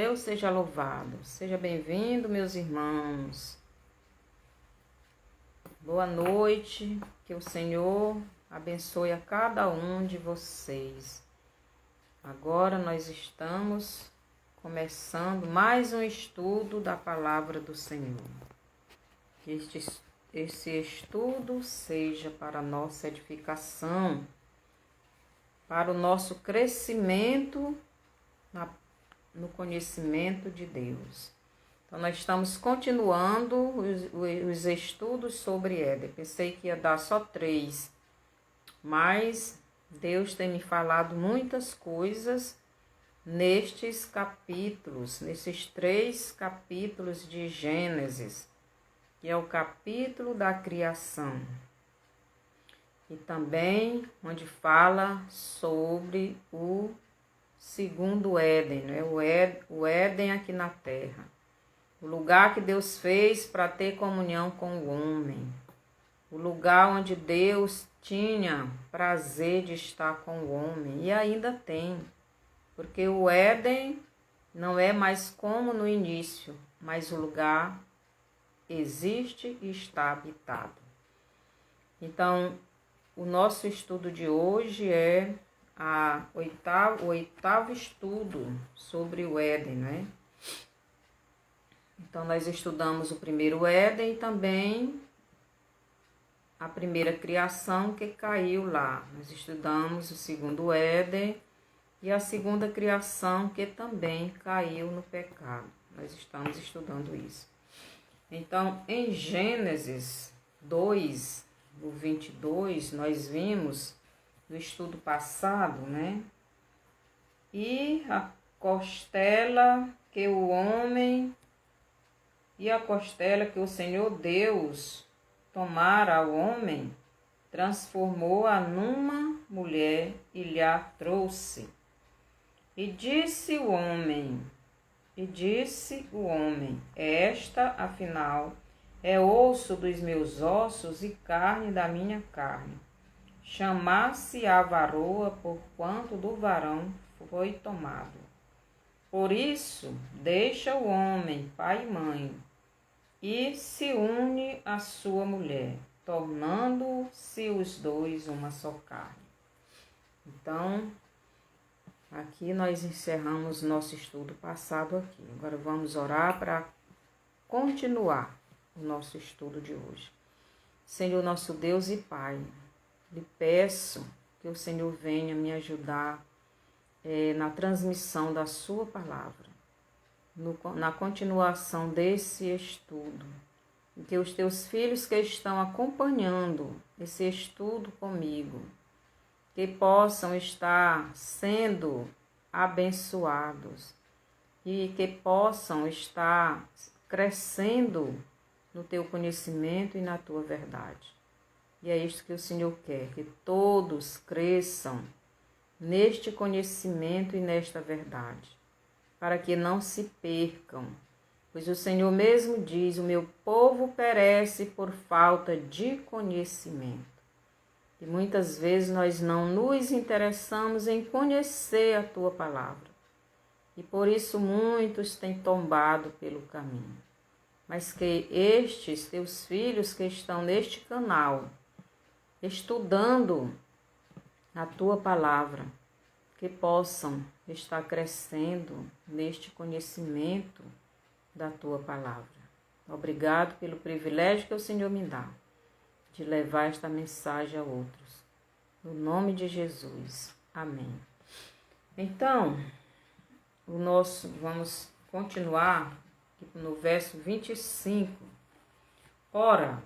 Deus seja louvado. Seja bem-vindo, meus irmãos. Boa noite. Que o Senhor abençoe a cada um de vocês. Agora nós estamos começando mais um estudo da palavra do Senhor. Que esse estudo seja para a nossa edificação, para o nosso crescimento no conhecimento de Deus. Então, nós estamos continuando os estudos sobre Éden. Pensei que ia dar só 3, mas Deus tem me falado muitas coisas nestes capítulos, nesses 3 capítulos de Gênesis, que é o capítulo da criação. E também onde fala sobre o segundo Éden, né? O Éden aqui na terra. O lugar que Deus fez para ter comunhão com o homem. O lugar onde Deus tinha prazer de estar com o homem. E ainda tem. Porque o Éden não é mais como no início, mas o lugar existe e está habitado. Então, o nosso estudo de hoje é o oitavo estudo sobre o Éden, né? Então, nós estudamos o primeiro Éden e também a primeira criação que caiu lá. Nós estudamos o segundo Éden e a segunda criação que também caiu no pecado. Nós estamos estudando isso. Então, em Gênesis 2, o 22, nós vimos no estudo passado, né? E a costela que o homem e a costela que o Senhor Deus tomara ao homem, transformou-a numa mulher e lhe a trouxe. E disse o homem, esta, afinal, é osso dos meus ossos e carne da minha carne. Chamar-se a varoa, porquanto do varão foi tomado. Por isso, deixa o homem, pai e mãe, e se une à sua mulher, tornando-se os dois uma só carne. Então, aqui nós encerramos nosso estudo passado aqui. Agora vamos orar para continuar o nosso estudo de hoje. Senhor, nosso Deus e Pai, lhe peço que o Senhor venha me ajudar na transmissão da sua palavra, na continuação desse estudo, e que os teus filhos que estão acompanhando esse estudo comigo, que possam estar sendo abençoados e que possam estar crescendo no teu conhecimento e na tua verdade. E é isto que o Senhor quer, que todos cresçam neste conhecimento e nesta verdade, para que não se percam, pois o Senhor mesmo diz, o meu povo perece por falta de conhecimento. E muitas vezes nós não nos interessamos em conhecer a tua palavra, e por isso muitos têm tombado pelo caminho. Mas que estes teus filhos que estão neste canal, estudando a tua palavra, que possam estar crescendo neste conhecimento da tua palavra. Obrigado pelo privilégio que o Senhor me dá de levar esta mensagem a outros. No nome de Jesus. Amém. Então, vamos continuar no verso 25. Ora,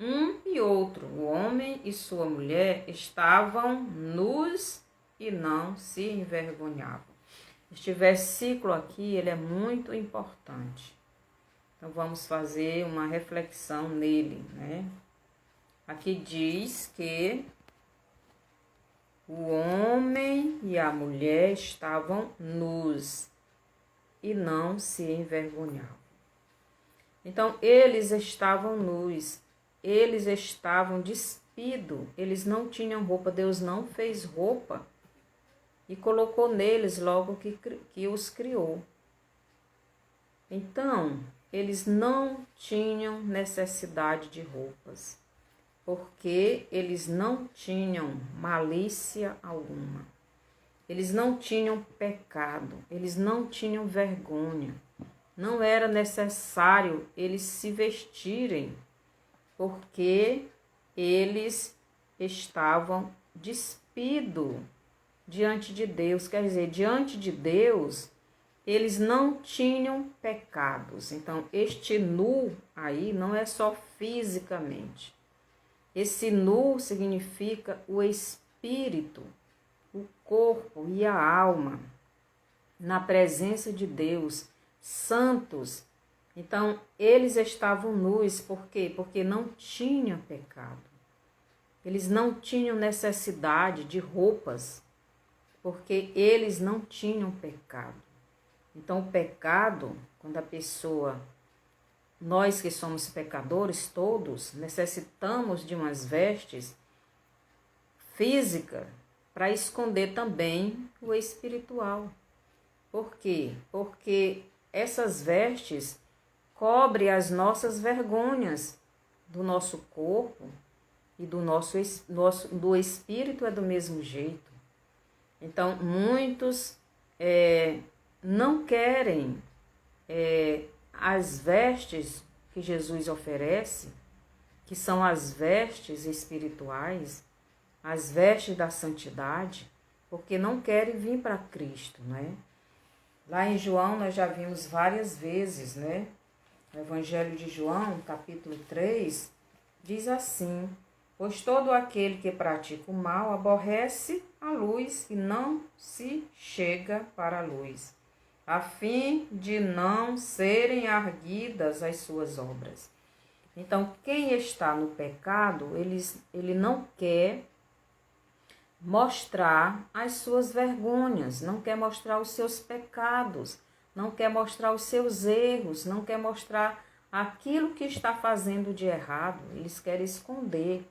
um e outro, o homem e sua mulher, estavam nus e não se envergonhavam. Este versículo aqui, ele é muito importante. Então, vamos fazer uma reflexão nele, né? Aqui diz que o homem e a mulher estavam nus e não se envergonhavam. Então, eles estavam nus, eles estavam despidos, eles não tinham roupa, Deus não fez roupa e colocou neles logo que os criou. Então, eles não tinham necessidade de roupas, porque eles não tinham malícia alguma. Eles não tinham pecado, eles não tinham vergonha. Não era necessário eles se vestirem, porque eles estavam despidos diante de Deus. Quer dizer, diante de Deus, eles não tinham pecados. Então, este nu aí não é só fisicamente. Esse nu significa o espírito, o corpo e a alma, na presença de Deus, santos. Então, eles estavam nus, por quê? Porque não tinham pecado. Eles não tinham necessidade de roupas, porque eles não tinham pecado. Então, o pecado, quando a pessoa, nós que somos pecadores todos, necessitamos de umas vestes físicas para esconder também o espiritual. Por quê? Porque essas vestes cobrem as nossas vergonhas do nosso corpo e do espírito é do mesmo jeito. Então, muitos não querem as vestes que Jesus oferece, que são as vestes espirituais, as vestes da santidade, porque não querem vir para Cristo, né? Lá em João nós já vimos várias vezes, né? No Evangelho de João, capítulo 3, diz assim: pois todo aquele que pratica o mal aborrece a luz e não se chega para a luz, a fim de não serem arguidas as suas obras. Então, quem está no pecado, ele não quer mostrar as suas vergonhas, não quer mostrar os seus pecados, não quer mostrar os seus erros, não quer mostrar aquilo que está fazendo de errado, eles querem esconder.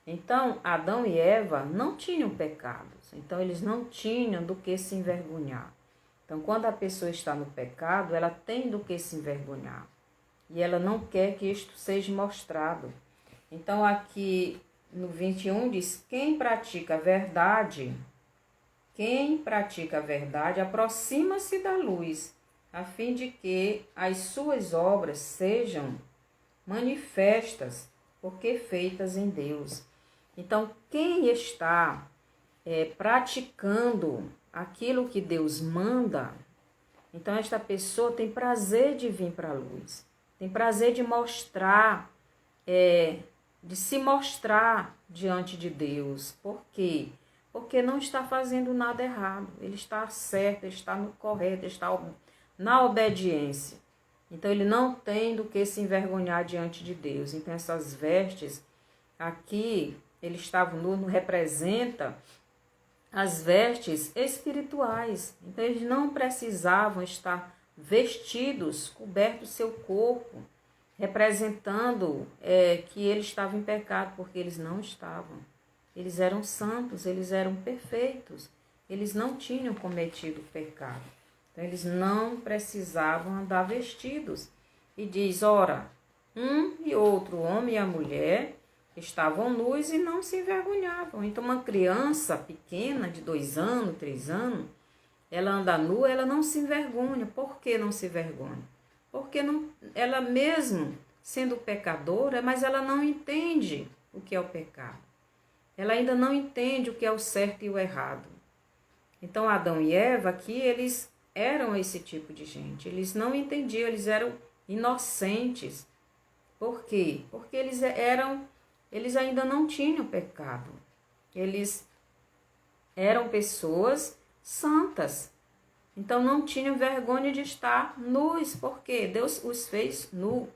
Então, Adão e Eva não tinham pecados, então eles não tinham do que se envergonhar. Então, quando a pessoa está no pecado, ela tem do que se envergonhar. E ela não quer que isto seja mostrado. Então, aqui no 21 diz: quem pratica a verdade aproxima-se da luz, a fim de que as suas obras sejam manifestas, porque feitas em Deus. Então, quem está praticando aquilo que Deus manda, então esta pessoa tem prazer de vir para a luz, tem prazer de mostrar, de se mostrar diante de Deus. Por quê? Porque não está fazendo nada errado, ele está certo, ele está no correto, ele está na obediência. Então ele não tem do que se envergonhar diante de Deus. Então essas vestes aqui, ele estava nu, representa as vestes espirituais. Então eles não precisavam estar vestidos, cobertos seu corpo, representando que ele estava em pecado, porque eles não estavam. Eles eram santos, eles eram perfeitos, eles não tinham cometido pecado. Então eles não precisavam andar vestidos. E diz, ora, um e outro, o homem e a mulher, estavam nus e não se envergonhavam. Então uma criança pequena, de 2 anos, 3 anos, ela anda nua, ela não se envergonha. Por que não se envergonha? Porque não, ela mesmo sendo pecadora, mas ela não entende o que é o pecado. Ela ainda não entende o que é o certo e o errado. Então Adão e Eva aqui, eles eram esse tipo de gente. Eles não entendiam, eles eram inocentes. Por quê? Porque eles ainda não tinham pecado. Eles eram pessoas santas. Então não tinham vergonha de estar nus, porque Deus os fez nu.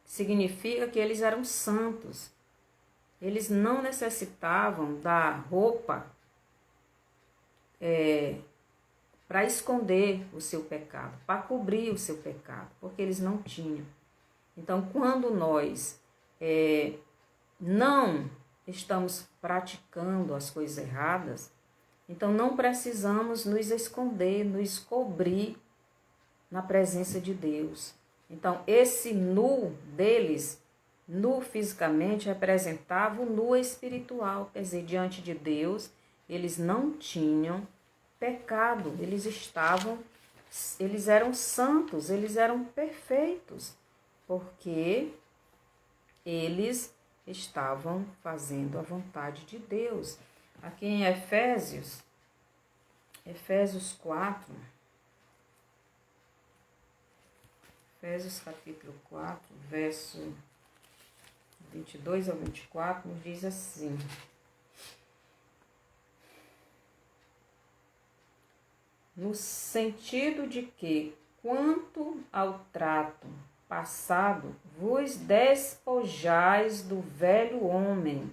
Significa que eles eram santos. Eles não necessitavam da roupa para esconder o seu pecado, para cobrir o seu pecado, porque eles não tinham. Então, quando nós não estamos praticando as coisas erradas, então não precisamos nos esconder, nos cobrir na presença de Deus. Então, esse nu deles, nu fisicamente, representava o nu espiritual. Quer dizer, diante de Deus, eles não tinham pecado, eles eram santos, eles eram perfeitos, porque eles estavam fazendo a vontade de Deus. Aqui em Efésios 4, Efésios capítulo 4, verso 22 ao 24, nos diz assim: no sentido de que, quanto ao trato passado, vos despojais do velho homem,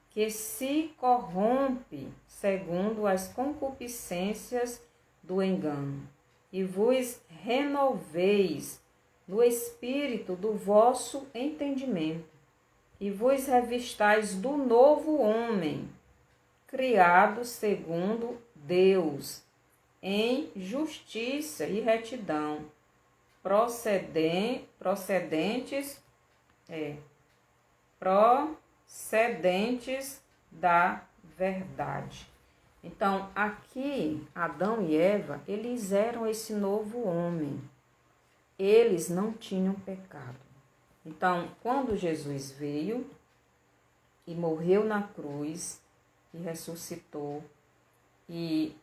que se corrompe segundo as concupiscências do engano, e vos renoveis no espírito do vosso entendimento, e vos revistais do novo homem, criado segundo Deus, em justiça e retidão, procedentes da verdade. Então, aqui, Adão e Eva, eles eram esse novo homem. Eles não tinham pecado. Então, quando Jesus veio e morreu na cruz, e ressuscitou, e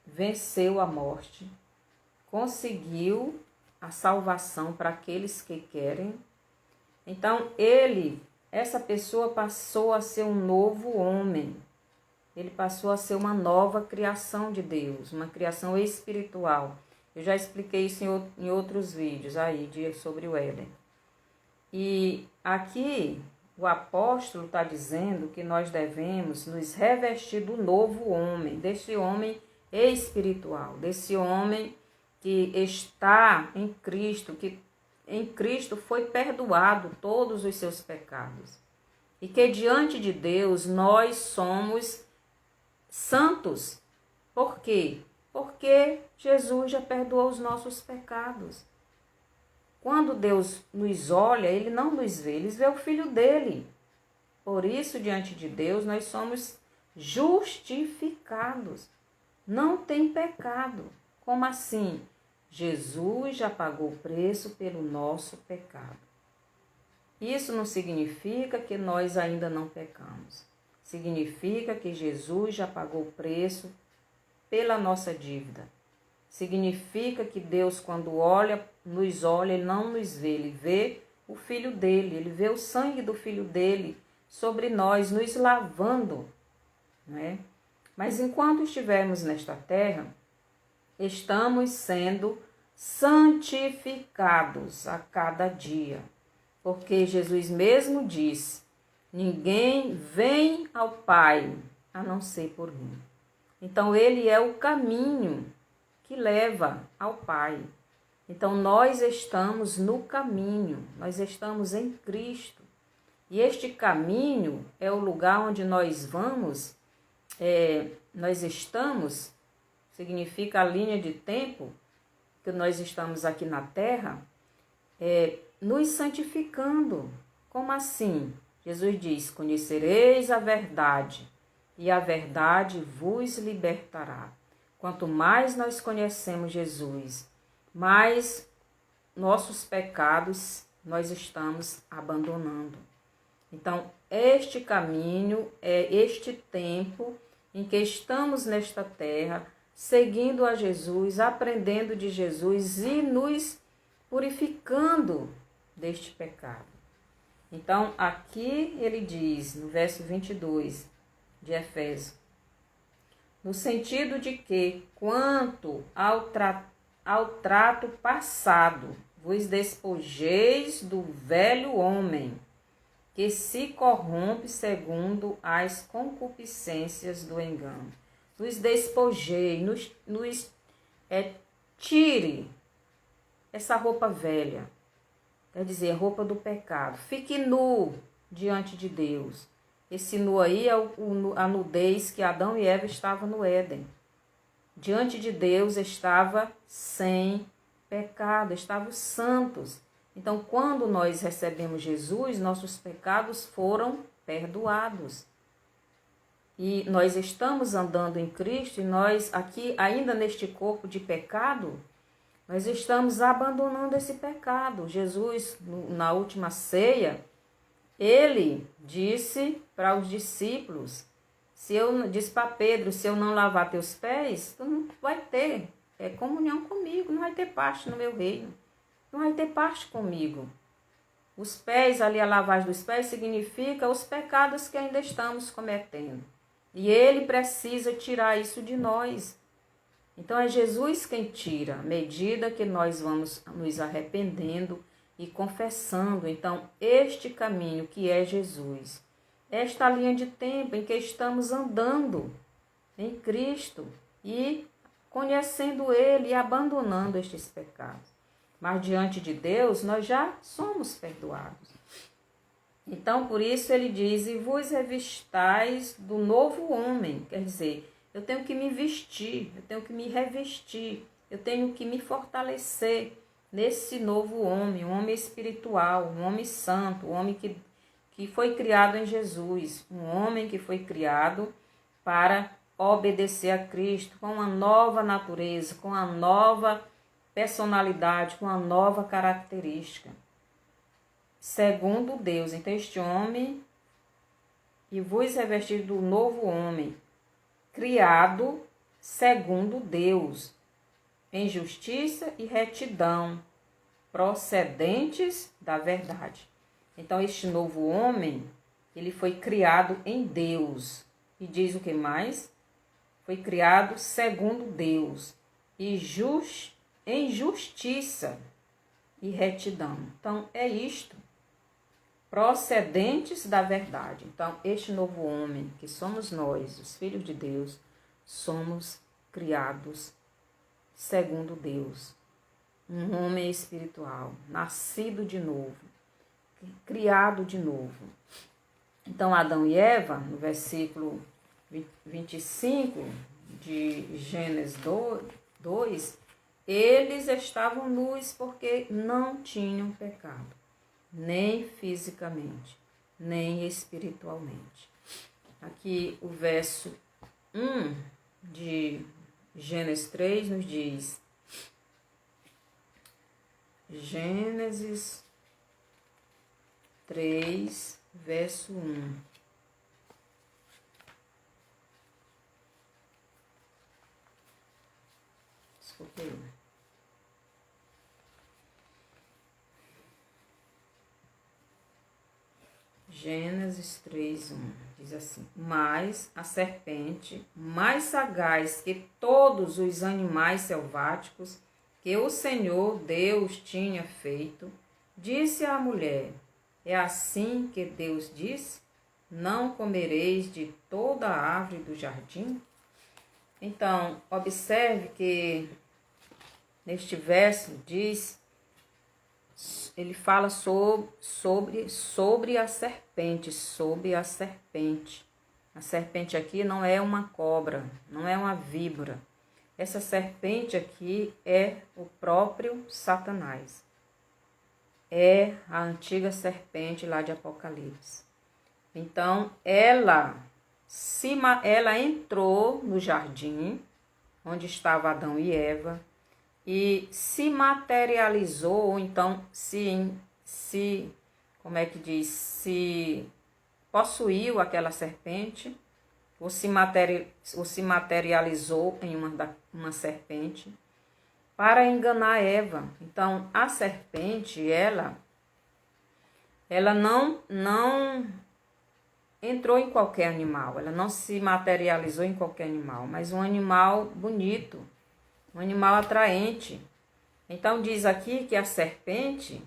venceu a morte, conseguiu a salvação para aqueles que querem. Então, essa pessoa passou a ser um novo homem. Ele passou a ser uma nova criação de Deus, uma criação espiritual. Eu já expliquei isso em outros vídeos aí sobre o Éden. E aqui o apóstolo está dizendo que nós devemos nos revestir do novo homem, desse homem espiritual, desse homem que está em Cristo, que em Cristo foi perdoado todos os seus pecados. E que diante de Deus nós somos santos. Por quê? Porque Jesus já perdoou os nossos pecados. Quando Deus nos olha, Ele não nos vê, Ele vê o Filho dele. Por isso, diante de Deus, nós somos justificados. Não tem pecado. Como assim? Jesus já pagou o preço pelo nosso pecado. Isso não significa que nós ainda não pecamos. Significa que Jesus já pagou o preço pela nossa dívida. Significa que Deus, quando nos olha, Ele não nos vê, Ele vê o Filho dele, Ele vê o sangue do Filho dele sobre nós, nos lavando, não é? Mas enquanto estivermos nesta terra, estamos sendo santificados a cada dia, porque Jesus mesmo disse: ninguém vem ao Pai a não ser por mim. Então, Ele é o caminho que leva ao Pai. Então, nós estamos no caminho, nós estamos em Cristo. E este caminho é o lugar onde nós vamos, nós estamos, significa a linha de tempo que nós estamos aqui na Terra, nos santificando. Como assim? Jesus diz: conhecereis a verdade, e a verdade vos libertará. Quanto mais nós conhecemos Jesus, mais nossos pecados nós estamos abandonando. Então, este caminho é este tempo em que estamos nesta terra, seguindo a Jesus, aprendendo de Jesus e nos purificando deste pecado. Então, aqui ele diz, no verso 22 de Efésios, no sentido de que, quanto ao trato passado, vos despojeis do velho homem, que se corrompe segundo as concupiscências do engano. Nos despojei, tire essa roupa velha, quer dizer, roupa do pecado. Fique nu diante de Deus. Esse nu aí é a nudez que Adão e Eva estavam no Éden. Diante de Deus estava sem pecado, estavam santos. Então, quando nós recebemos Jesus, nossos pecados foram perdoados. E nós estamos andando em Cristo e nós aqui, ainda neste corpo de pecado, nós estamos abandonando esse pecado. Jesus, na última ceia, ele disse para os discípulos, disse para Pedro, se eu não lavar teus pés, tu não vai ter comunhão comigo, não vai ter parte no meu reino, não vai ter parte comigo. Os pés, ali a lavagem dos pés, significa os pecados que ainda estamos cometendo. E ele precisa tirar isso de nós. Então é Jesus quem tira, à medida que nós vamos nos arrependendo e confessando. Então, este caminho que é Jesus, esta linha de tempo em que estamos andando em Cristo e conhecendo Ele e abandonando estes pecados. Mas diante de Deus, nós já somos perdoados. Então, por isso ele diz, e vos revistais do novo homem. Quer dizer, eu tenho que me vestir, eu tenho que me revestir, eu tenho que me fortalecer nesse novo homem, um homem espiritual, um homem santo, um homem que foi criado em Jesus, um homem que foi criado para obedecer a Cristo, com uma nova natureza, com uma nova personalidade, com uma nova característica. Segundo Deus. Então, este homem, e vos revestir do novo homem, criado segundo Deus, em justiça e retidão, procedentes da verdade. Então, este novo homem, ele foi criado em Deus. E diz o que mais? Foi criado segundo Deus, e em justiça e retidão. Então, é isto. Procedentes da verdade. Então, este novo homem, que somos nós, os filhos de Deus, somos criados segundo Deus. Um homem espiritual, nascido de novo, criado de novo. Então, Adão e Eva, no versículo 25 de Gênesis 2, eles estavam nus porque não tinham pecado. Nem fisicamente, nem espiritualmente. Aqui o verso 1 de Gênesis 3 nos diz, Gênesis 3, verso 1. Desculpa aí. Gênesis 3:1 diz assim: mas a serpente, mais sagaz que todos os animais selváticos que o Senhor Deus tinha feito, disse à mulher: é assim que Deus disse: não comereis de toda a árvore do jardim? Então, observe que neste verso diz, ele fala sobre a serpente, sobre a serpente. A serpente aqui não é uma cobra, não é uma víbora. Essa serpente aqui é o próprio Satanás. É a antiga serpente lá de Apocalipse. Então, ela entrou no jardim, onde estava Adão e Eva, e se materializou, ou então como é que diz, se possuiu aquela serpente, ou se materializou em uma serpente, para enganar Eva. Então, a serpente, ela não entrou em qualquer animal, ela não se materializou em qualquer animal, mas um animal bonito, um animal atraente. Então diz aqui que a serpente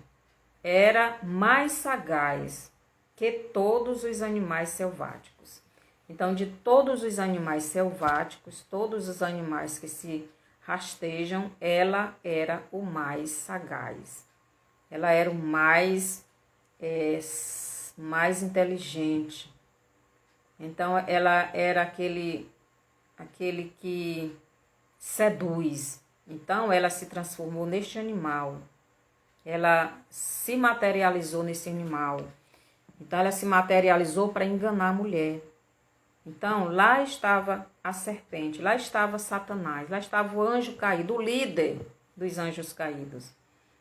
era mais sagaz que todos os animais selváticos. Então, de todos os animais selváticos, todos os animais que se rastejam, ela era o mais sagaz. Ela era o mais inteligente. Então, ela era aquele que seduz. Então, ela se transformou neste animal. Ela se materializou nesse animal. Então, ela se materializou para enganar a mulher. Então, lá estava a serpente, lá estava Satanás, lá estava o anjo caído, o líder dos anjos caídos,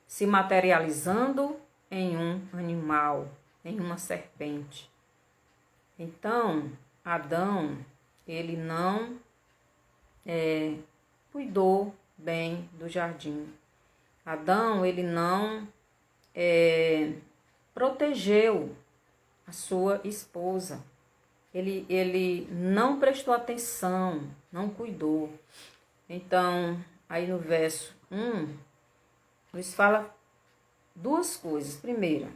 se materializando em um animal, em uma serpente. Então, Adão, ele não cuidou bem do jardim. Adão, ele não protegeu a sua esposa. Ele não prestou atenção, não cuidou. Então, aí no verso 1, nos fala duas coisas. Primeira,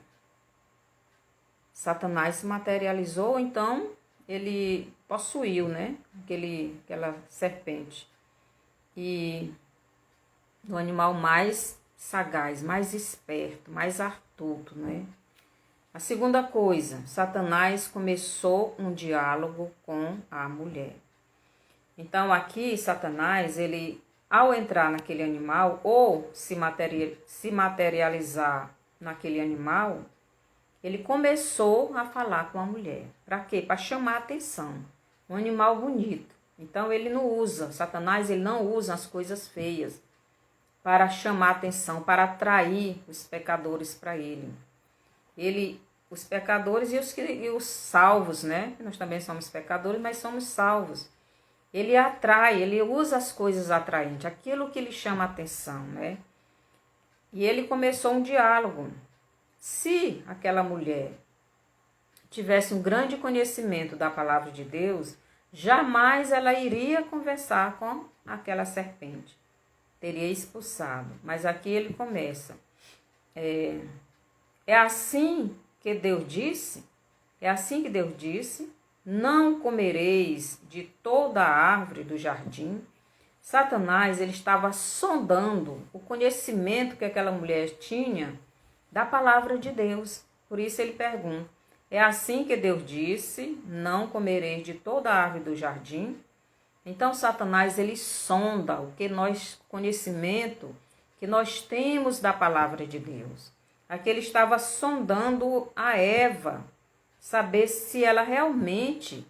Satanás se materializou, então ele possuiu, né, aquela serpente. E o animal mais sagaz, mais esperto, mais astuto, né? A segunda coisa, Satanás começou um diálogo com a mulher. Então aqui Satanás, ele ao entrar naquele animal ou se materializar naquele animal, ele começou a falar com a mulher. Para quê? Para chamar a atenção. Um animal bonito. Então ele não usa, Satanás ele não usa as coisas feias para chamar a atenção, para atrair os pecadores para ele. Os pecadores e os salvos, né? Nós também somos pecadores, mas somos salvos. Ele atrai, ele usa as coisas atraentes, aquilo que lhe chama a atenção, né? E ele começou um diálogo. Se aquela mulher tivesse um grande conhecimento da palavra de Deus, jamais ela iria conversar com aquela serpente. Teria expulsado. Mas aqui ele começa. É assim que Deus disse, não comereis de toda a árvore do jardim. Satanás, ele estava sondando o conhecimento que aquela mulher tinha da palavra de Deus. Por isso ele pergunta, é assim que Deus disse, não comereis de toda a árvore do jardim? Então Satanás, ele sonda o conhecimento que nós temos da palavra de Deus. Aqui ele estava sondando a Eva, saber se ela realmente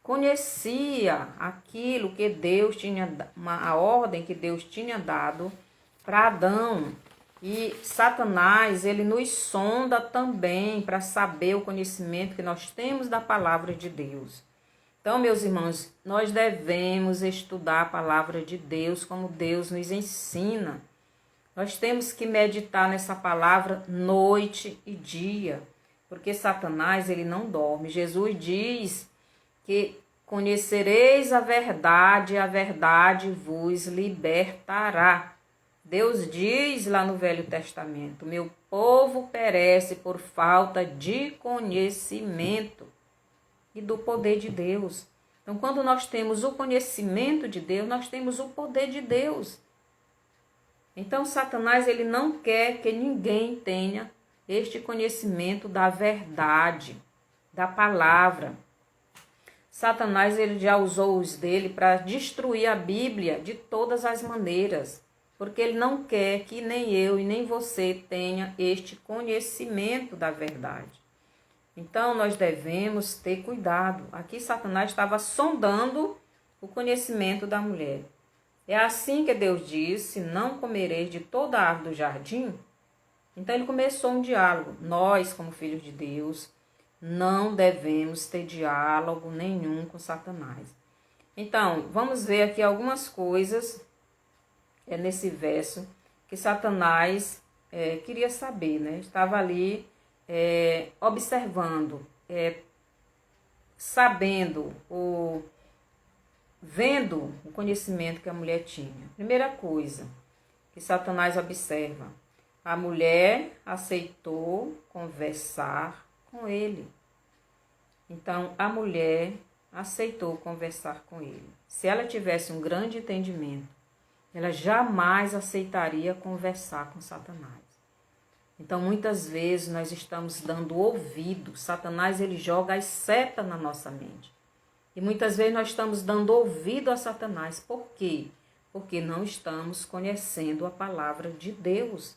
conhecia aquilo que Deus tinha, a ordem que Deus tinha dado para Adão. E Satanás, ele nos sonda também para saber o conhecimento que nós temos da palavra de Deus. Então, meus irmãos, nós devemos estudar a palavra de Deus como Deus nos ensina. Nós temos que meditar nessa palavra noite e dia, porque Satanás, ele não dorme. Jesus diz que conhecereis a verdade vos libertará. Deus diz lá no Velho Testamento, meu povo perece por falta de conhecimento e do poder de Deus. Então, quando nós temos o conhecimento de Deus, nós temos o poder de Deus. Então, Satanás, ele não quer que ninguém tenha este conhecimento da verdade, da palavra. Satanás, ele já usou os dele para destruir a Bíblia de todas as maneiras, porque ele não quer que nem eu e nem você tenha este conhecimento da verdade. Então, nós devemos ter cuidado. Aqui, Satanás estava sondando o conhecimento da mulher. É assim que Deus disse, não comereis de toda a árvore do jardim? Então ele começou um diálogo. Nós, como filhos de Deus, não devemos ter diálogo nenhum com Satanás. Então, vamos ver aqui algumas coisas nesse verso que Satanás queria saber, né? Estava ali observando, sabendo vendo o conhecimento que a mulher tinha. Primeira coisa que Satanás observa, a mulher aceitou conversar com ele. Então, a mulher aceitou conversar com ele. Se ela tivesse um grande entendimento, ela jamais aceitaria conversar com Satanás. Então, muitas vezes nós estamos dando ouvido. Satanás, ele joga as setas na nossa mente. E muitas vezes nós estamos dando ouvido a Satanás. Por quê? porque não estamos conhecendo a palavra de Deus.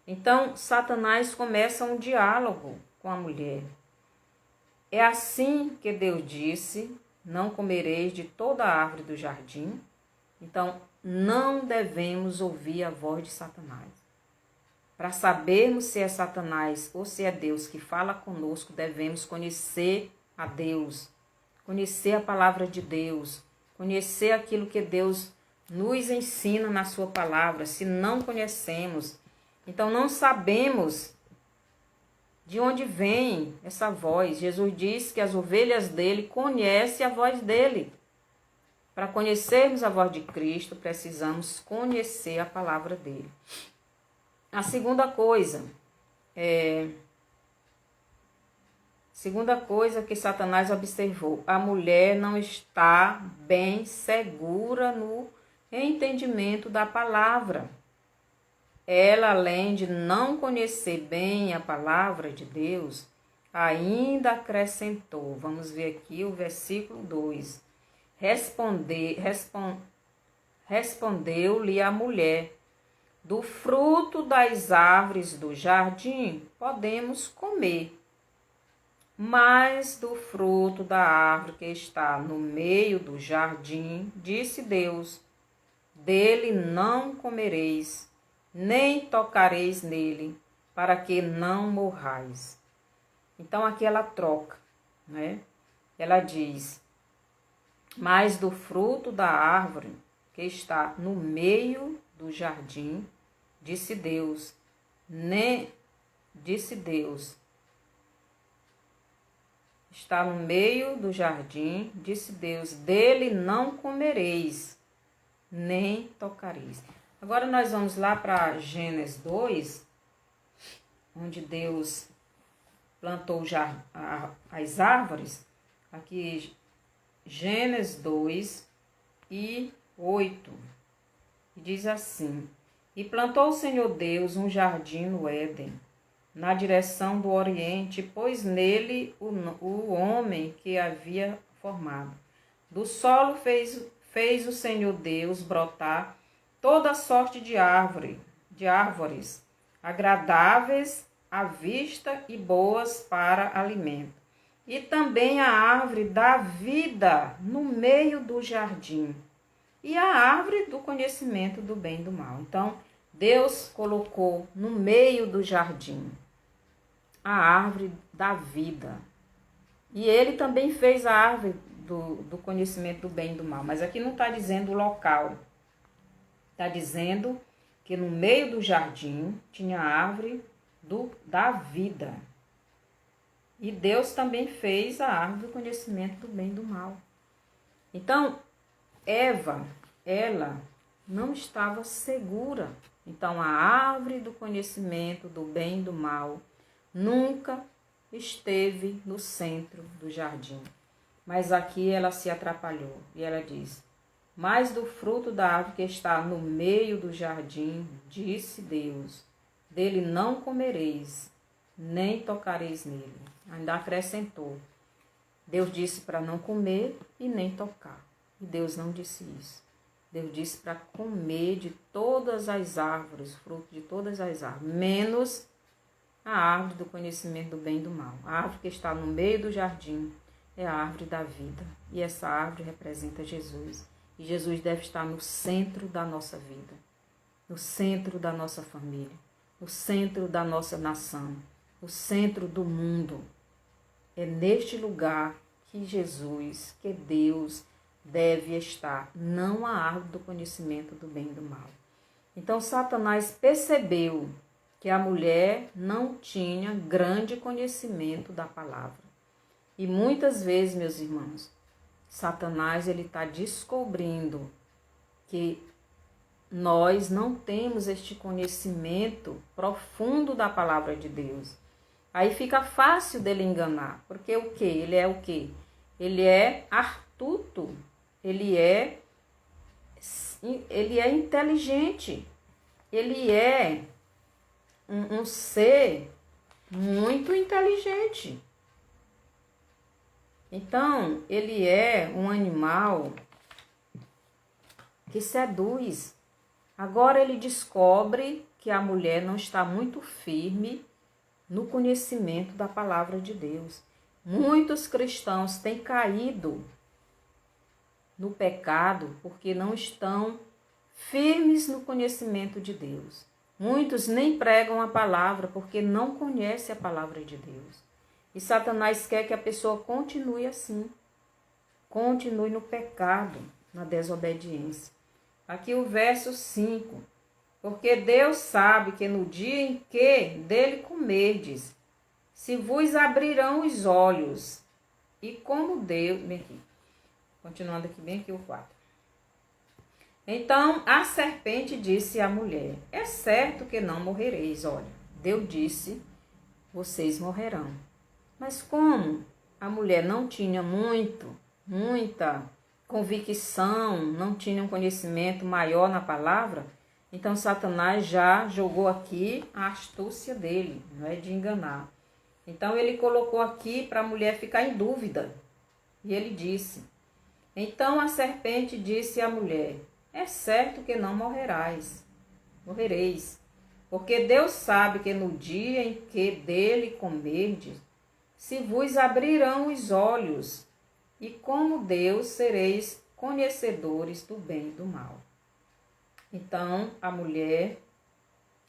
Então, Satanás começa um diálogo com a mulher. É assim que Deus disse: não comereis de toda a árvore do jardim. Então, não devemos ouvir a voz de Satanás. Para sabermos se é Satanás ou se é Deus que fala conosco, devemos conhecer a Deus, conhecer a palavra de Deus, conhecer aquilo que Deus nos ensina na sua palavra. Se não conhecemos, então não sabemos de onde vem essa voz. Jesus diz que as ovelhas dele conhecem a voz dele. Para conhecermos a voz de Cristo, precisamos conhecer a palavra dele. A segunda coisa que Satanás observou: a mulher não está bem segura no entendimento da palavra. Ela, além de não conhecer bem a palavra de Deus, ainda acrescentou. Vamos ver aqui o versículo 2. Respondeu-lhe a mulher: do fruto das árvores do jardim podemos comer, mas do fruto da árvore que está no meio do jardim, disse Deus: dele não comereis, nem tocareis nele, para que não morrais. Então aqui ela troca, né? Ela diz: mas do fruto da árvore que está no meio do jardim, disse Deus, está no meio do jardim, disse Deus, dele não comereis, nem tocareis. Agora nós vamos lá para Gênesis 2, onde Deus plantou as árvores. Aqui, Gênesis 2 e 8. E diz assim: e plantou o Senhor Deus um jardim no Éden, na direção do Oriente, pôs nele o homem que havia formado. Do solo fez o Senhor Deus brotar toda sorte de árvores, agradáveis à vista e boas para alimento. E também a árvore da vida no meio do jardim, e a árvore do conhecimento do bem e do mal. Então, Deus colocou no meio do jardim a árvore da vida. E ele também fez a árvore do conhecimento do bem e do mal. Mas aqui não está dizendo o local. Está dizendo que no meio do jardim tinha a árvore da vida. E Deus também fez a árvore do conhecimento do bem e do mal. Então, Eva, ela não estava segura. Então, a árvore do conhecimento do bem e do mal nunca esteve no centro do jardim. Mas aqui ela se atrapalhou e ela diz: mas do fruto da árvore que está no meio do jardim, disse Deus, dele não comereis, nem tocareis nele. Ainda acrescentou. Deus disse para não comer e nem tocar. E Deus não disse isso. Deus disse para comer de todas as árvores, fruto de todas as árvores, menos a árvore do conhecimento do bem e do mal. A árvore que está no meio do jardim é a árvore da vida. E essa árvore representa Jesus. E Jesus deve estar no centro da nossa vida, no centro da nossa família, no centro da nossa nação, no centro do mundo. É neste lugar que Jesus, que Deus deve estar, não a árvore do conhecimento do bem e do mal. Então Satanás percebeu que a mulher não tinha grande conhecimento da palavra. E muitas vezes, meus irmãos, Satanás está descobrindo que nós não temos este conhecimento profundo da palavra de Deus. Aí fica fácil dele enganar, porque o quê? Ele é o quê? Ele é astuto, ele é inteligente, ele é um ser muito inteligente. Então, ele é um animal que seduz. Agora ele descobre que a mulher não está muito firme no conhecimento da palavra de Deus. Muitos cristãos têm caído no pecado porque não estão firmes no conhecimento de Deus. Muitos nem pregam a palavra porque não conhecem a palavra de Deus. E Satanás quer que a pessoa continue assim. Continue no pecado, na desobediência. Aqui o verso 5. Porque Deus sabe que no dia em que dele comerdes, se vos abrirão os olhos. E como Deus... Bem aqui. Continuando aqui, bem aqui o 4. Então a serpente disse à mulher: é certo que não morrereis. Olha, Deus disse, vocês morrerão. Mas como a mulher não tinha muita convicção, não tinha um conhecimento maior na palavra, então Satanás já jogou aqui a astúcia dele, não é de enganar. Então ele colocou aqui para a mulher ficar em dúvida. E ele disse: então a serpente disse à mulher: é certo que não morrereis, porque Deus sabe que no dia em que dele comerdes, se vos abrirão os olhos, e como Deus sereis conhecedores do bem e do mal. Então a mulher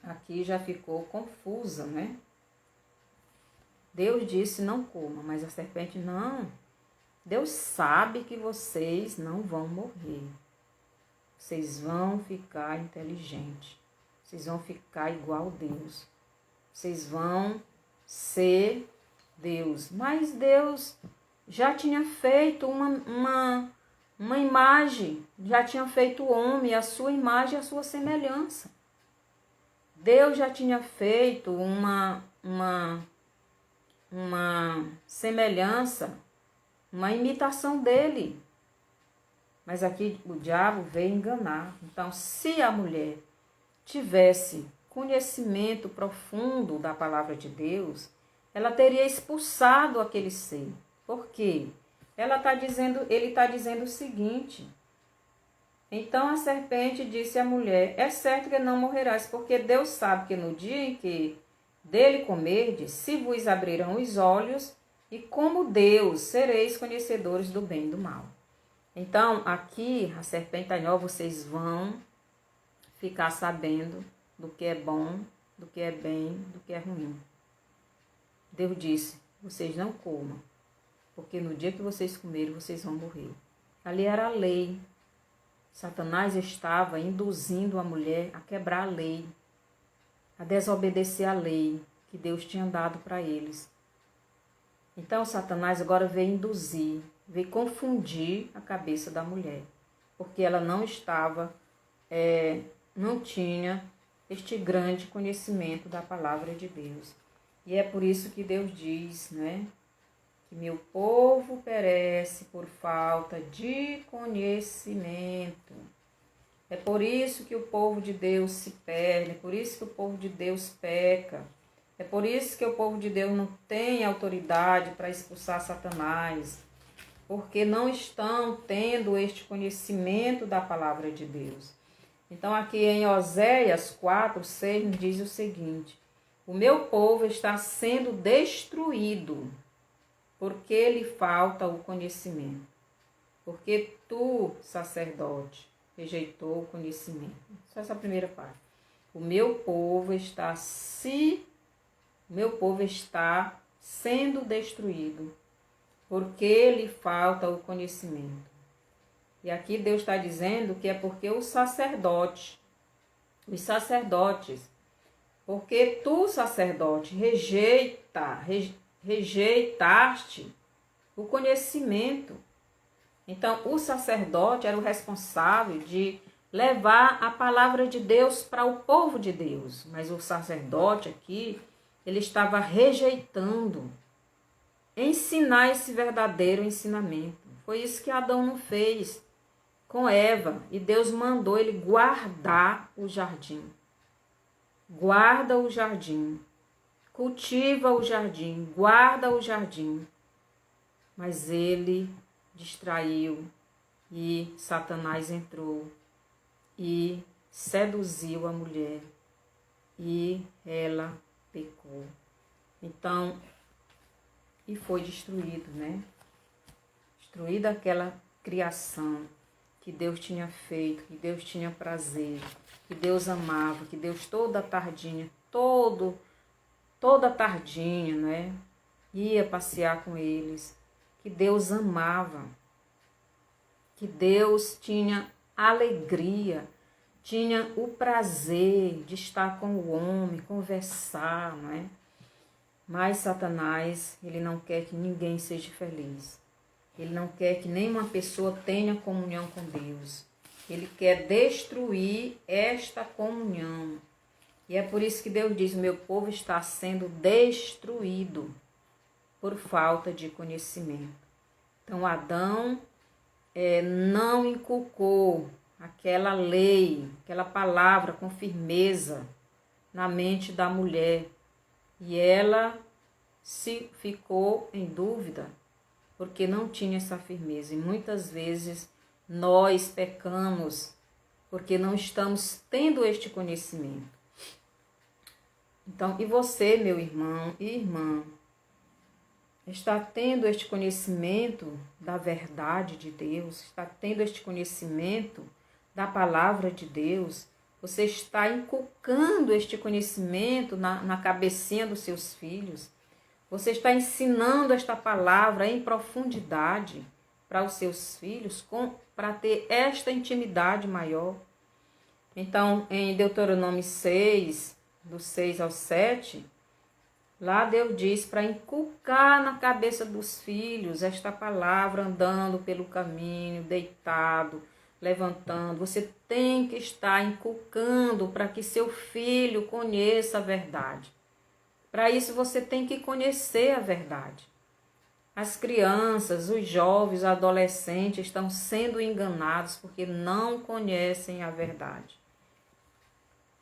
aqui já ficou confusa, né? Deus disse não coma, mas a serpente não. Deus sabe que vocês não vão morrer. Vocês vão ficar inteligentes. Vocês vão ficar igual a Deus. Vocês vão ser Deus. Mas Deus já tinha feito uma imagem. Já tinha feito o homem, a sua imagem e a sua semelhança. Deus já tinha feito uma semelhança, uma imitação dele. Mas aqui o diabo veio enganar. Então, se a mulher tivesse conhecimento profundo da palavra de Deus, ela teria expulsado aquele ser. Por quê? Ele está dizendo o seguinte: então a serpente disse à mulher: é certo que não morrerás, porque Deus sabe que no dia em que dele comerdes, se vos abrirão os olhos, e como Deus sereis conhecedores do bem e do mal. Então, aqui, a serpente ó, vocês vão ficar sabendo do que é bom, do que é bem, do que é ruim. Deus disse: vocês não comam, porque no dia que vocês comerem, vocês vão morrer. Ali era a lei. Satanás estava induzindo a mulher a quebrar a lei, a desobedecer a lei que Deus tinha dado para eles. Então, Satanás agora veio induzir, veio confundir a cabeça da mulher, porque ela não tinha este grande conhecimento da palavra de Deus. E é por isso que Deus diz, né, que meu povo perece por falta de conhecimento. É por isso que o povo de Deus se perde, é por isso que o povo de Deus peca. É por isso que o povo de Deus não tem autoridade para expulsar Satanás, porque não estão tendo este conhecimento da palavra de Deus. Então aqui em Oséias 4:6 nos diz o seguinte: o meu povo está sendo destruído, porque lhe falta o conhecimento. Porque tu, sacerdote, rejeitou o conhecimento. Só essa primeira parte. O meu povo está sendo destruído, porque lhe falta o conhecimento. E aqui Deus está dizendo que é porque os sacerdotes, porque tu, sacerdote, rejeitaste o conhecimento. Então, o sacerdote era o responsável de levar a palavra de Deus para o povo de Deus. Mas o sacerdote aqui, ele estava rejeitando ensinar esse verdadeiro ensinamento. Foi isso que Adão não fez com Eva. E Deus mandou ele guardar o jardim. Guarda o jardim. Cultiva o jardim. Guarda o jardim. Mas ele distraiu e Satanás entrou e seduziu a mulher e ela pecou. Então, e foi destruído, né? Destruída aquela criação que Deus tinha feito, que Deus tinha prazer, que Deus amava, que Deus toda tardinha, toda tardinha, né? Ia passear com eles, que Deus amava, que Deus tinha alegria, tinha o prazer de estar com o homem, conversar, não é? Mas Satanás, ele não quer que ninguém seja feliz. Ele não quer que nenhuma pessoa tenha comunhão com Deus. Ele quer destruir esta comunhão. E é por isso que Deus diz, meu povo está sendo destruído por falta de conhecimento. Então Adão não inculcou aquela lei, aquela palavra com firmeza na mente da mulher. E ela se ficou em dúvida, porque não tinha essa firmeza. E muitas vezes nós pecamos porque não estamos tendo este conhecimento. Então, e você, meu irmão e irmã, está tendo este conhecimento da verdade de Deus? Está tendo este conhecimento da palavra de Deus? Você está inculcando este conhecimento na cabecinha dos seus filhos? Você está ensinando esta palavra em profundidade para os seus filhos, para ter esta intimidade maior? Então, em Deuteronômio 6, do 6 ao 7, lá Deus diz para inculcar na cabeça dos filhos esta palavra, andando pelo caminho, deitado, levantando. Você tem que estar inculcando para que seu filho conheça a verdade. Para isso você tem que conhecer a verdade. As crianças, os jovens, os adolescentes estão sendo enganados porque não conhecem a verdade.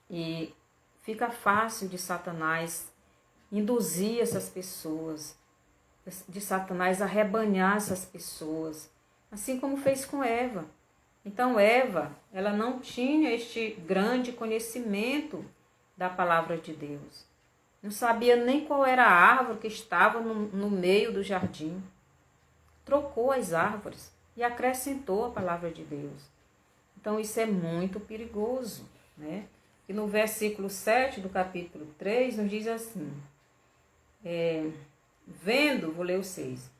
E fica fácil de Satanás induzir essas pessoas, de Satanás arrebanhar essas pessoas, assim como fez com Eva. Então Eva, ela não tinha este grande conhecimento da palavra de Deus. Não sabia nem qual era a árvore que estava no meio do jardim. Trocou as árvores e acrescentou a palavra de Deus. Então isso é muito perigoso, né? E no versículo 7 do capítulo 3 nos diz assim, vou ler o 6.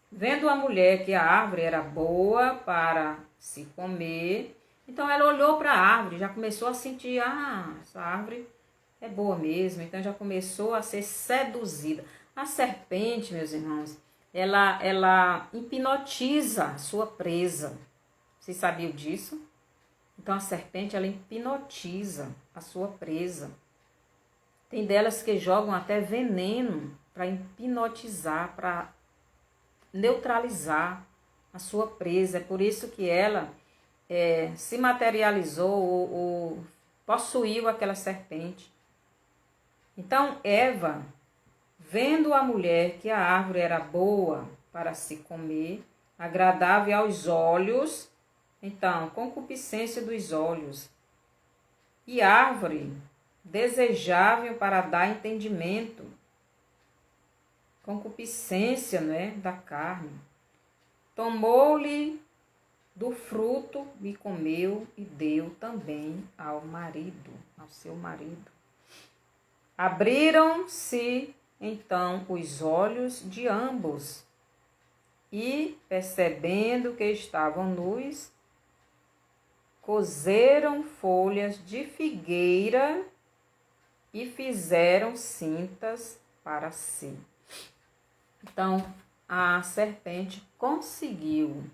Vendo a mulher que a árvore era boa para se comer, então ela olhou para a árvore, já começou a sentir, essa árvore é boa mesmo, então já começou a ser seduzida. A serpente, meus irmãos, ela hipnotiza a sua presa. Vocês sabiam disso? Então a serpente, ela hipnotiza a sua presa. Tem delas que jogam até veneno para hipnotizar, para neutralizar a sua presa. É por isso que ela se materializou ou possuiu aquela serpente. Então Eva, vendo a mulher que a árvore era boa para se comer, agradável aos olhos, então, concupiscência dos olhos, e árvore desejável para dar entendimento, concupiscência, né, da carne. Tomou-lhe do fruto e comeu e deu também ao marido, ao seu marido. Abriram-se então os olhos de ambos e, percebendo que estavam nus, cozeram folhas de figueira e fizeram cintas para si. Então, a serpente conseguiu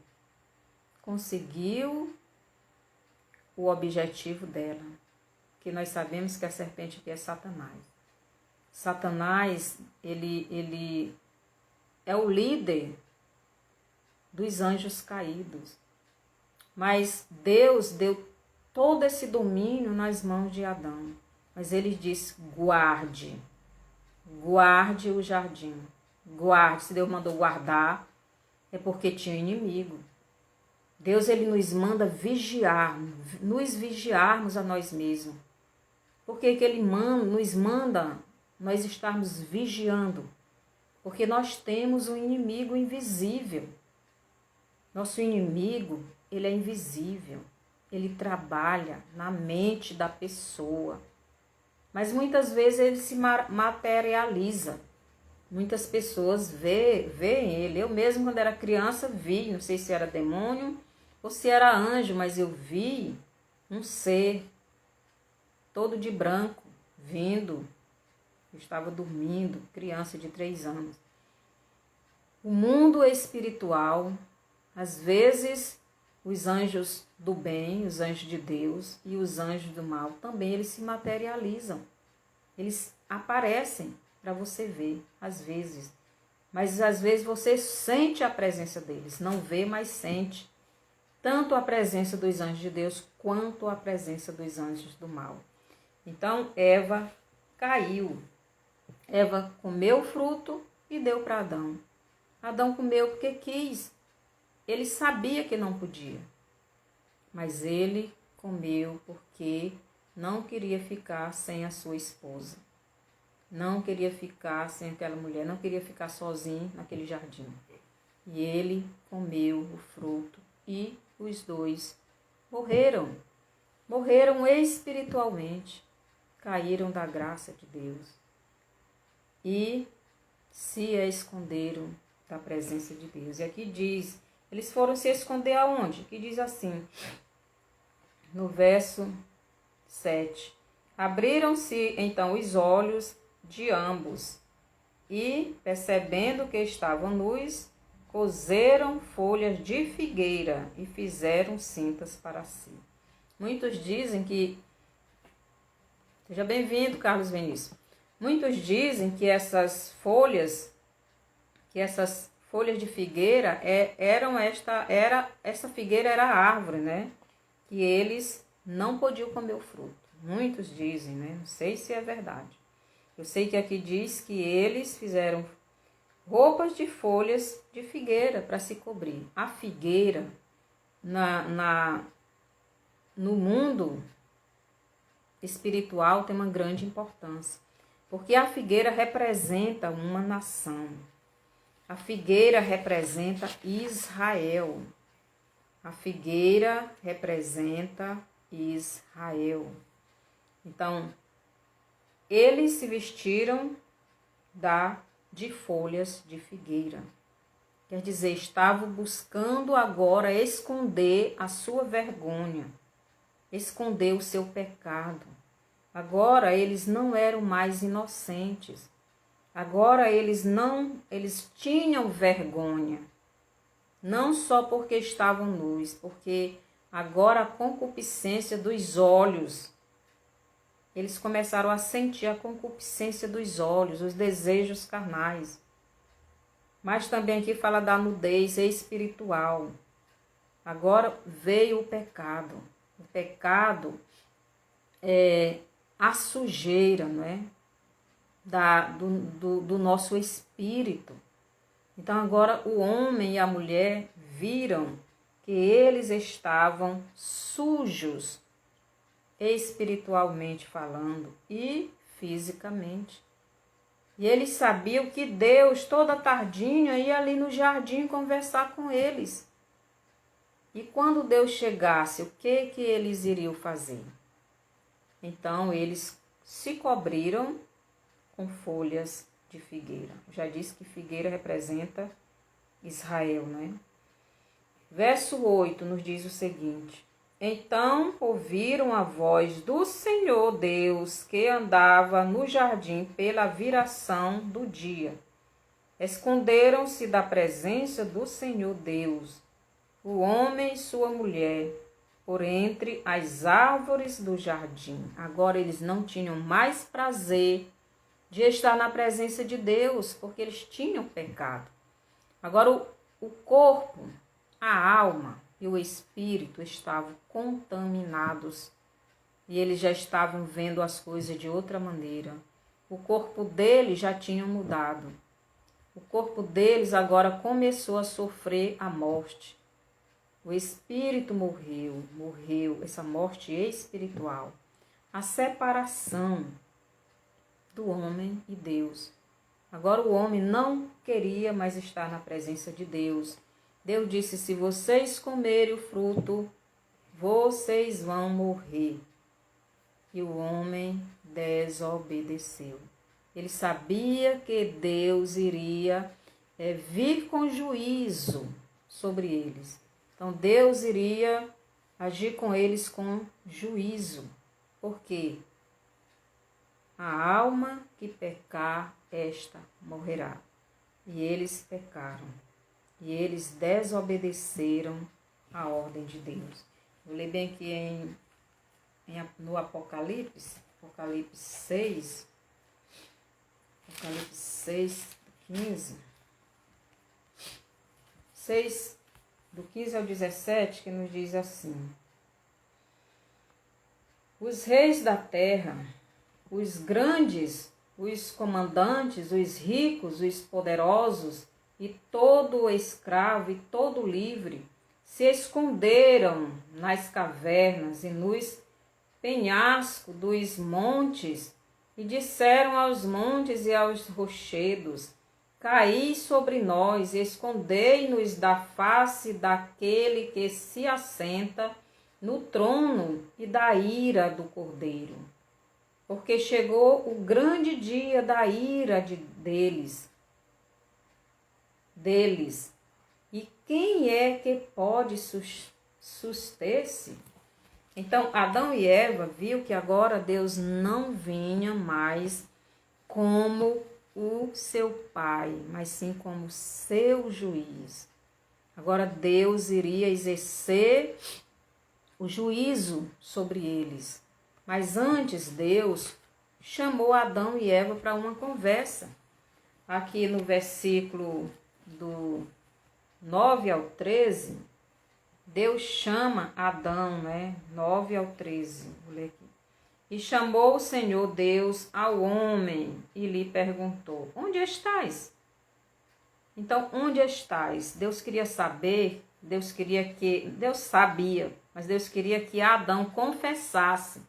o objetivo dela, que nós sabemos que a serpente aqui é Satanás. Satanás, ele é o líder dos anjos caídos. Mas Deus deu todo esse domínio nas mãos de Adão. Mas ele disse, guarde o jardim. Guarde, se Deus mandou guardar, é porque tinha inimigo. Deus, ele nos manda vigiar, nos vigiarmos a nós mesmos. Por que que ele nos manda nós estarmos vigiando? Porque nós temos um inimigo invisível. Nosso inimigo, ele é invisível. Ele trabalha na mente da pessoa. Mas muitas vezes ele se materializa. Muitas pessoas veem ele. Eu mesmo, quando era criança, vi, não sei se era demônio ou se era anjo, mas eu vi um ser todo de branco vindo. Eu estava dormindo, criança de 3 anos. O mundo espiritual, às vezes, os anjos do bem, os anjos de Deus e os anjos do mal, também eles se materializam. Eles aparecem para você ver, às vezes. Mas às vezes você sente a presença deles. Não vê, mas sente. Tanto a presença dos anjos de Deus, quanto a presença dos anjos do mal. Então, Eva caiu. Eva comeu o fruto e deu para Adão. Adão comeu porque quis. Ele sabia que não podia. Mas ele comeu porque não queria ficar sem a sua esposa. Não queria ficar sem aquela mulher, não queria ficar sozinho naquele jardim. E ele comeu o fruto e os dois morreram. Morreram espiritualmente, caíram da graça de Deus e se esconderam da presença de Deus. E aqui diz, eles foram se esconder aonde? Que diz assim, no verso 7. Abriram-se então os olhos de ambos e, percebendo que estavam nus, coseram folhas de figueira e fizeram cintas para si. Muitos dizem que... Seja bem-vindo, Carlos Vinícius. Muitos dizem que essas folhas de figueira essa figueira era a árvore, né? Que eles não podiam comer o fruto. Muitos dizem, né? Não sei se é verdade. Eu sei que aqui diz que eles fizeram roupas de folhas de figueira para se cobrir. A figueira, no mundo espiritual, tem uma grande importância. Porque a figueira representa uma nação. A figueira representa Israel. A figueira representa Israel. Então, eles se vestiram de folhas de figueira. Quer dizer, estavam buscando agora esconder a sua vergonha, esconder o seu pecado. Agora eles não eram mais inocentes. Agora eles tinham vergonha. Não só porque estavam nus, porque agora a concupiscência dos olhos. Eles começaram a sentir a concupiscência dos olhos, os desejos carnais. Mas também aqui fala da nudez espiritual. Agora veio o pecado. O pecado é a sujeira, não é? Do nosso espírito. Então agora o homem e a mulher viram que eles estavam sujos, espiritualmente falando e fisicamente. E eles sabiam que Deus, toda tardinha, ia ali no jardim conversar com eles. E quando Deus chegasse, o que eles iriam fazer? Então eles se cobriram com folhas de figueira. Já disse que figueira representa Israel, né? Verso 8 nos diz o seguinte: então ouviram a voz do Senhor Deus que andava no jardim pela viração do dia. Esconderam-se da presença do Senhor Deus, o homem e sua mulher, por entre as árvores do jardim. Agora eles não tinham mais prazer de estar na presença de Deus, porque eles tinham pecado. Agora o corpo, a alma e o espírito estavam contaminados e eles já estavam vendo as coisas de outra maneira. O corpo deles já tinha mudado. O corpo deles agora começou a sofrer a morte. O espírito morreu, essa morte espiritual. A separação do homem e Deus. Agora o homem não queria mais estar na presença de Deus. Deus disse, se vocês comerem o fruto, vocês vão morrer. E o homem desobedeceu. Ele sabia que Deus iria vir com juízo sobre eles. Então Deus iria agir com eles com juízo. Por quê? A alma que pecar, esta morrerá. E eles pecaram. E eles desobedeceram a ordem de Deus. Vou ler bem aqui no Apocalipse 6. Apocalipse 6, 15. 6, do 15 ao 17, que nos diz assim. Os reis da terra, os grandes, os comandantes, os ricos, os poderosos, e todo o escravo e todo o livre, se esconderam nas cavernas e nos penhascos dos montes, e disseram aos montes e aos rochedos, caí sobre nós, escondei-nos da face daquele que se assenta no trono e da ira do Cordeiro. Porque chegou o grande dia da ira deles. E quem é que pode suster-se? Então, Adão e Eva viu que agora Deus não vinha mais como o seu pai, mas sim como seu juiz. Agora Deus iria exercer o juízo sobre eles. Mas antes Deus chamou Adão e Eva para uma conversa. Aqui no versículo do 9 ao 13, Deus chama Adão, 9 ao 13, vou ler aqui. E chamou o Senhor Deus ao homem e lhe perguntou, onde estás? Então, onde estás? Deus queria saber, Deus sabia, mas Deus queria que Adão confessasse.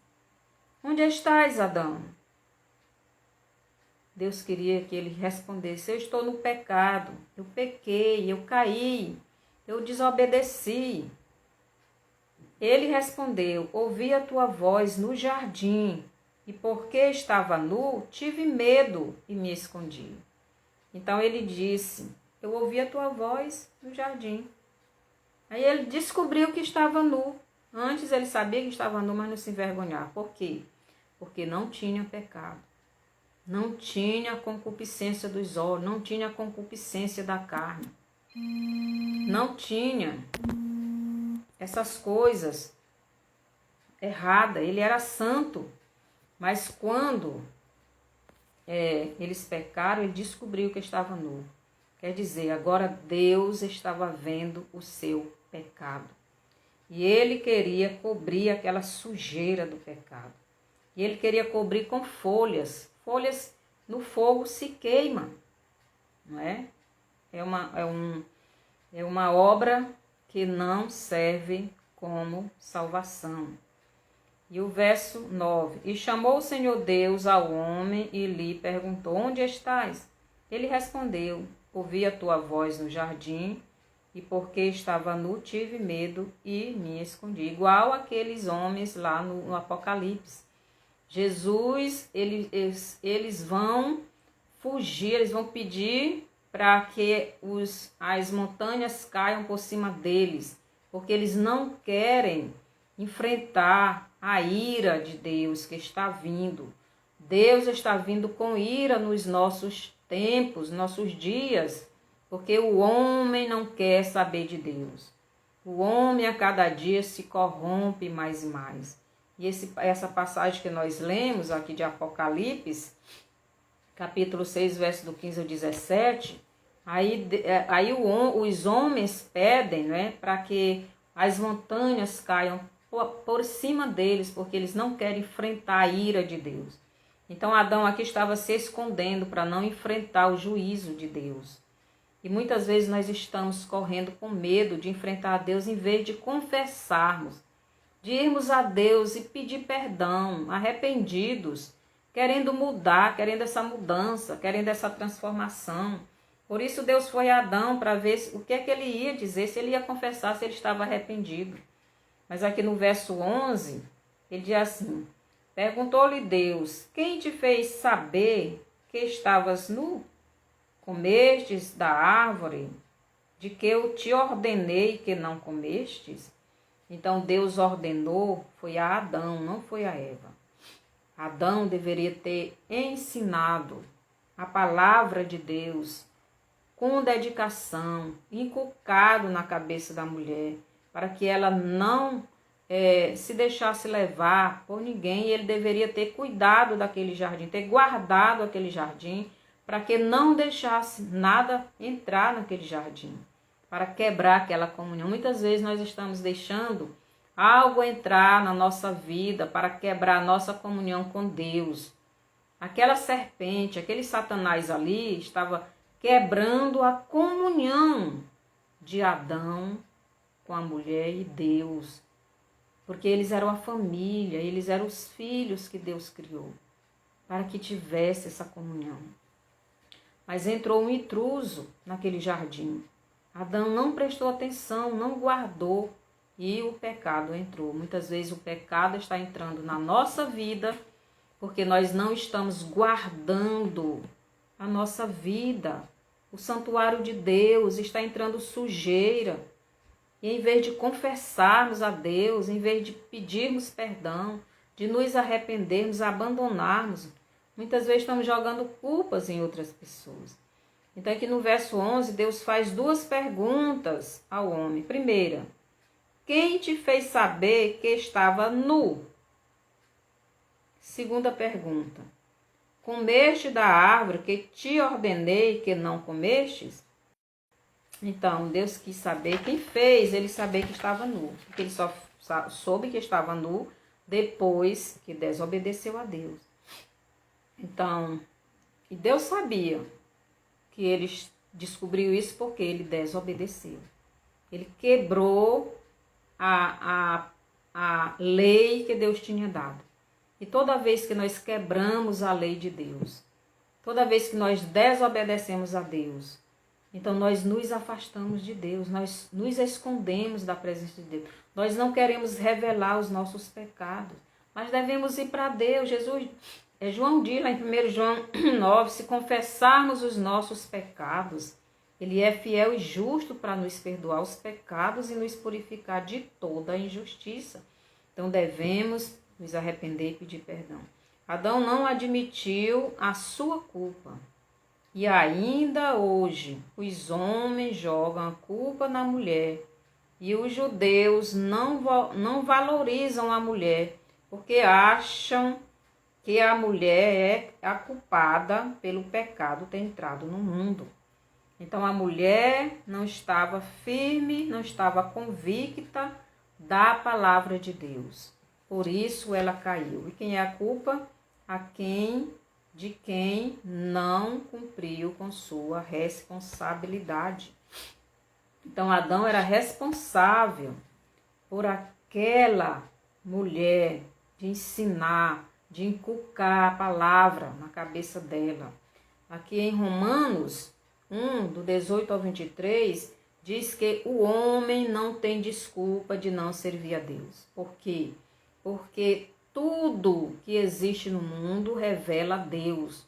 Onde estás, Adão? Deus queria que ele respondesse, eu estou no pecado, eu pequei, eu caí, eu desobedeci. Ele respondeu, ouvi a tua voz no jardim, e porque estava nu, tive medo e me escondi. Então ele disse, eu ouvi a tua voz no jardim. Aí ele descobriu que estava nu. Antes ele sabia que estava nu, mas não se envergonhava. Por quê? Porque não tinha pecado. Não tinha concupiscência dos olhos, não tinha concupiscência da carne. Não tinha essas coisas erradas. Ele era santo. Mas quando eles pecaram, ele descobriu que estava nu. Quer dizer, agora Deus estava vendo o seu pecado. E ele queria cobrir aquela sujeira do pecado. E ele queria cobrir com folhas. Folhas no fogo se queimam. Não é? É uma obra que não serve como salvação. E o verso 9. E chamou o Senhor Deus ao homem e lhe perguntou, onde estás? Ele respondeu, ouvi a tua voz no jardim, e porque estava nu, tive medo e me escondi. Igual aqueles homens lá no Apocalipse. Jesus, eles vão fugir, eles vão pedir para que as montanhas caiam por cima deles, porque eles não querem enfrentar a ira de Deus que está vindo. Deus está vindo com ira nos nossos tempos, nossos dias, porque o homem não quer saber de Deus. O homem a cada dia se corrompe mais e mais. E essa passagem que nós lemos aqui de Apocalipse, capítulo 6, verso do 15 ao 17, aí os homens pedem, para que as montanhas caiam por cima deles, porque eles não querem enfrentar a ira de Deus. Então Adão aqui estava se escondendo para não enfrentar o juízo de Deus. E muitas vezes nós estamos correndo com medo de enfrentar a Deus em vez de confessarmos, de irmos a Deus e pedir perdão, arrependidos, querendo mudar, querendo essa mudança, querendo essa transformação. Por isso Deus foi a Adão para ver o que é que ele ia dizer, se ele ia confessar, se ele estava arrependido. Mas aqui no verso 11, ele diz assim: perguntou-lhe Deus, quem te fez saber que estavas nu? Comestes da árvore de que eu te ordenei que não comestes? Então Deus ordenou, foi a Adão, não foi a Eva. Adão deveria ter ensinado a palavra de Deus com dedicação, inculcado na cabeça da mulher, para que ela não se deixasse levar por ninguém. Ele deveria ter cuidado daquele jardim, ter guardado aquele jardim, para que não deixasse nada entrar naquele jardim, para quebrar aquela comunhão. Muitas vezes nós estamos deixando algo entrar na nossa vida para quebrar a nossa comunhão com Deus. Aquela serpente, aquele Satanás ali estava quebrando a comunhão de Adão com a mulher e Deus, porque eles eram a família, eles eram os filhos que Deus criou, para que tivesse essa comunhão. Mas entrou um intruso naquele jardim. Adão não prestou atenção, não guardou, e o pecado entrou. Muitas vezes o pecado está entrando na nossa vida porque nós não estamos guardando a nossa vida. O santuário de Deus está entrando sujeira. E em vez de confessarmos a Deus, em vez de pedirmos perdão, de nos arrependermos, abandonarmos, muitas vezes estamos jogando culpas em outras pessoas. Então aqui no verso 11, Deus faz duas perguntas ao homem. Primeira, quem te fez saber que estava nu? Segunda pergunta, comeste da árvore que te ordenei que não comestes? Então, Deus quis saber quem fez ele saber que estava nu. Porque ele só soube que estava nu depois que desobedeceu a Deus. Então, e Deus sabia que ele descobriu isso porque ele desobedeceu. Ele quebrou a lei que Deus tinha dado. E toda vez que nós quebramos a lei de Deus, toda vez que nós desobedecemos a Deus, então nós nos afastamos de Deus, nós nos escondemos da presença de Deus. Nós não queremos revelar os nossos pecados, mas devemos ir para Deus. João diz lá em 1 João 9, se confessarmos os nossos pecados, Ele é fiel e justo para nos perdoar os pecados e nos purificar de toda a injustiça. Então devemos nos arrepender e pedir perdão. Adão não admitiu a sua culpa. E ainda hoje, os homens jogam a culpa na mulher. E os judeus não valorizam a mulher, porque acham que a mulher é a culpada pelo pecado ter entrado no mundo. Então a mulher não estava firme, não estava convicta da palavra de Deus. Por isso ela caiu. E quem é a culpa? De quem não cumpriu com sua responsabilidade. Então Adão era responsável por aquela mulher de ensinar, de inculcar a palavra na cabeça dela. Aqui em Romanos 1, do 18 ao 23, diz que o homem não tem desculpa de não servir a Deus. Por quê? Porque tudo que existe no mundo revela Deus.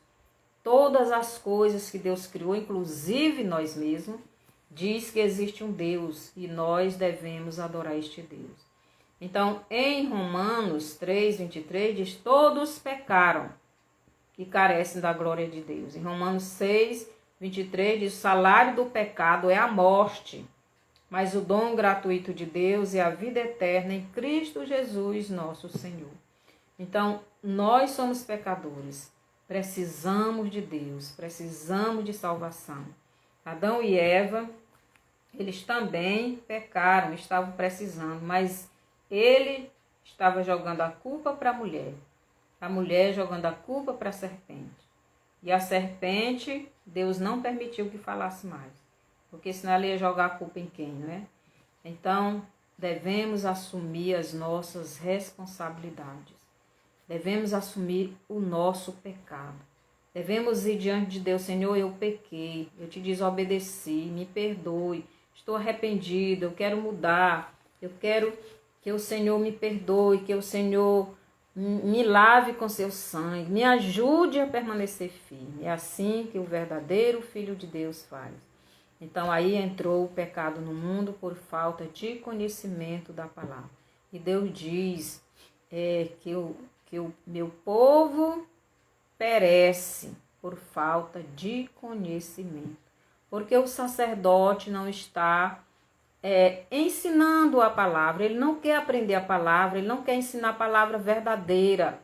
Todas as coisas que Deus criou, inclusive nós mesmos, diz que existe um Deus e nós devemos adorar este Deus. Então, em Romanos 3, 23, diz, todos pecaram e carecem da glória de Deus. Em Romanos 6, 23, diz, o salário do pecado é a morte, mas o dom gratuito de Deus é a vida eterna em Cristo Jesus, nosso Senhor. Então, nós somos pecadores, precisamos de Deus, precisamos de salvação. Adão e Eva, eles também pecaram, estavam precisando, mas ele estava jogando a culpa para a mulher jogando a culpa para a serpente. E a serpente, Deus não permitiu que falasse mais. porque senão ela ia jogar a culpa em quem, né? Então, devemos assumir as nossas responsabilidades. Devemos assumir o nosso pecado. Devemos ir diante de Deus, Senhor, eu pequei, eu te desobedeci, me perdoe, estou arrependido, eu quero mudar, eu quero que o Senhor me perdoe, que o Senhor me lave com seu sangue, me ajude a permanecer firme. É assim que o verdadeiro Filho de Deus faz. Então aí entrou o pecado no mundo por falta de conhecimento da palavra. E Deus diz que o meu povo perece por falta de conhecimento. Porque o sacerdote não está ensinando a palavra, ele não quer aprender a palavra, ele não quer ensinar a palavra verdadeira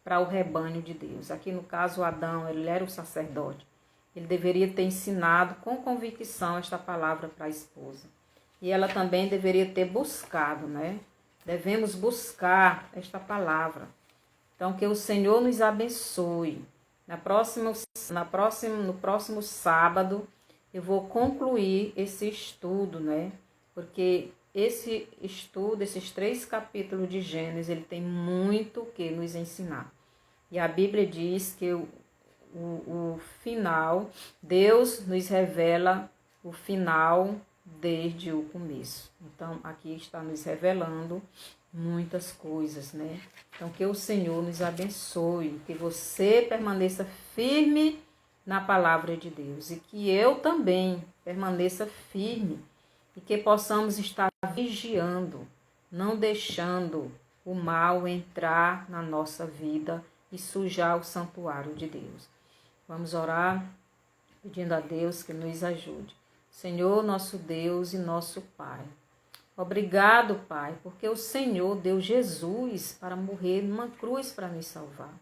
para o rebanho de Deus. Aqui no caso Adão, ele era o sacerdote. Ele deveria ter ensinado com convicção esta palavra para a esposa. E ela também deveria ter buscado, né? Devemos buscar esta palavra. Então, que o Senhor nos abençoe. No próximo sábado, eu vou concluir esse estudo, né? Porque esse estudo, esses 3 capítulos de Gênesis, ele tem muito o que nos ensinar. E a Bíblia diz que o final, Deus nos revela o final desde o começo. Então, aqui está nos revelando muitas coisas, né? Então, que o Senhor nos abençoe, que você permaneça firme na palavra de Deus e que eu também permaneça firme e que possamos estar vigiando, não deixando o mal entrar na nossa vida e sujar o santuário de Deus. Vamos orar pedindo a Deus que nos ajude. Senhor, nosso Deus e nosso Pai. Obrigado, Pai, porque o Senhor deu Jesus para morrer numa cruz para nos salvar.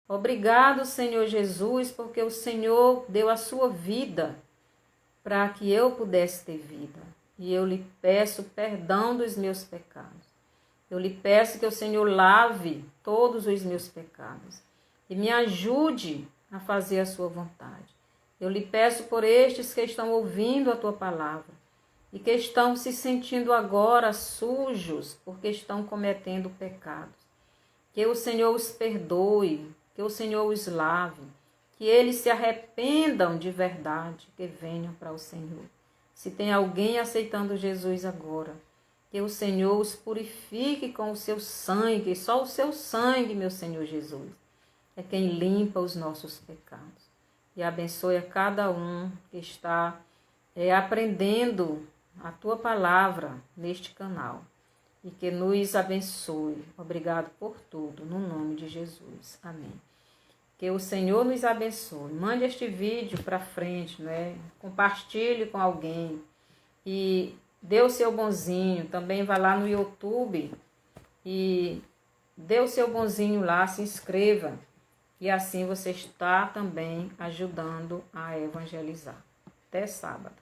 Obrigado, Senhor Jesus, porque o Senhor deu a sua vida para que eu pudesse ter vida. E eu lhe peço perdão dos meus pecados. Eu lhe peço que o Senhor lave todos os meus pecados e me ajude a fazer a sua vontade. Eu lhe peço por estes que estão ouvindo a tua palavra e que estão se sentindo agora sujos porque estão cometendo pecados. Que o Senhor os perdoe, que o Senhor os lave, que eles se arrependam de verdade, que venham para o Senhor. Se tem alguém aceitando Jesus agora, que o Senhor os purifique com o seu sangue, só o seu sangue, meu Senhor Jesus, é quem limpa os nossos pecados. E abençoe a cada um que está aprendendo a tua palavra neste canal. E que nos abençoe. Obrigado por tudo, no nome de Jesus. Amém. Que o Senhor nos abençoe. Mande este vídeo para frente, né? Compartilhe com alguém. E dê o seu bonzinho. Também vá lá no YouTube e dê o seu bonzinho lá, se inscreva. E assim você está também ajudando a evangelizar. Até sábado.